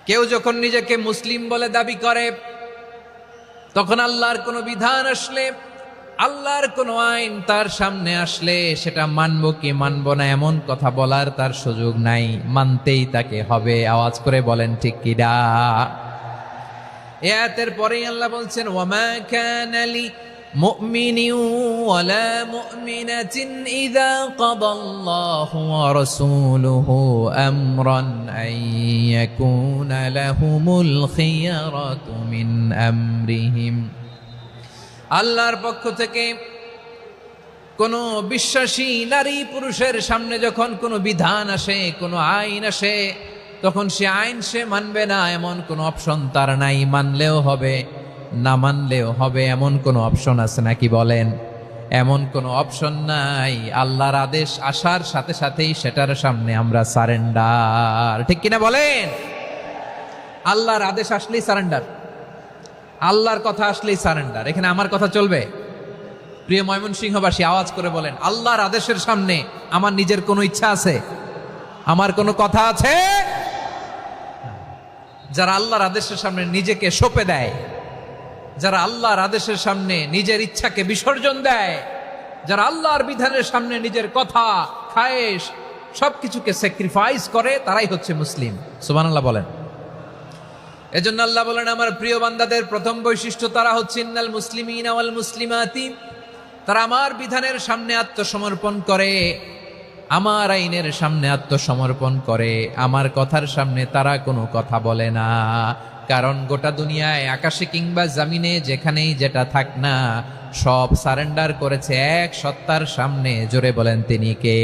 কেউ যখন নিজেকে মুসলিম বলে দাবি করে, তখন আল্লাহর কোনো বিধান আসলে, আল্লাহর কোনো আইন তার সামনে আসলে সেটা মানবো কি মানবো না এমন কথা বলার তার সুযোগ নাই, মানতেই তাকে হবে। আওয়াজ করে বলেন ঠিক কিনা? এই আয়াতের পরেই আল্লাহ বলছেন, ওয়ামা কানা লি মুমিনিন ওয়ালা মুমিনাতিন ইযা কাদাল্লাহু ওয়া রাসূলুহু আমরান আন ইয়াকুনা লাহুমুল খিয়ারাতু মিন আমরিহিম। আল্লাহর পক্ষ থেকে কোনো বিশ্বাসী নারী পুরুষের সামনে যখন কোনো বিধান আসে, কোনো আইন আসে, তখন সে আইন সে মানবে না এমন কোনো অপশন তার নাই। মানলেও হবে, না মানলেও হবে, এমন কোনো অপশন আছে নাকি বলেন? এমন কোনো অপশন নাই। আল্লাহর আদেশ আসার সাথে সাথেই সেটার সামনে আমরা সারেন্ডার। ঠিক কিনা বলেন? আল্লাহর আদেশ আসলেই সারেন্ডার, আল্লাহর কথা আসলেই সারেন্ডার। এখানে আমার কথা চলবে? প্রিয় ময়মনসিংহবাসী, আওয়াজ করে বলেন, আল্লাহর আদেশের সামনে আমার নিজের কোনো ইচ্ছা আছে? আমার কোনো কথা আছে? যারা আল্লাহর আদেশের সামনে নিজেকে সঁপে দেয়, যারা আল্লাহর আদেশের সামনে নিজের ইচ্ছাকে বিসর্জন দেয়, যারা আল্লাহর বিধানের সামনে নিজের কথা, খায়েশ সবকিছুকে স্যাক্রিফাইস করে, তারাই হচ্ছে মুসলিম। সুবহানাল্লাহ বলেন। এজন্য আল্লাহ বলেন, আমার প্রিয় বান্দাদের প্রথম বৈশিষ্ট্য তারা হচ্ছে ইন্নাল মুসলিমিনা ওয়াল মুসলিমাতি, তারা আমার বিধানের সামনে আত্মসমর্পণ করে, আমার আইনের সামনে আত্মসমর্পণ করে, আমার কথার সামনে তারা কোনো কথা বলে না। কারণ গোটা দুনিয়ায় আকাশে কিংবা জমিনে যেখানেই যেটা থাক না, সব সারেন্ডার করেছে এক সত্তার সামনে। জোরে বলেন তিনি কে?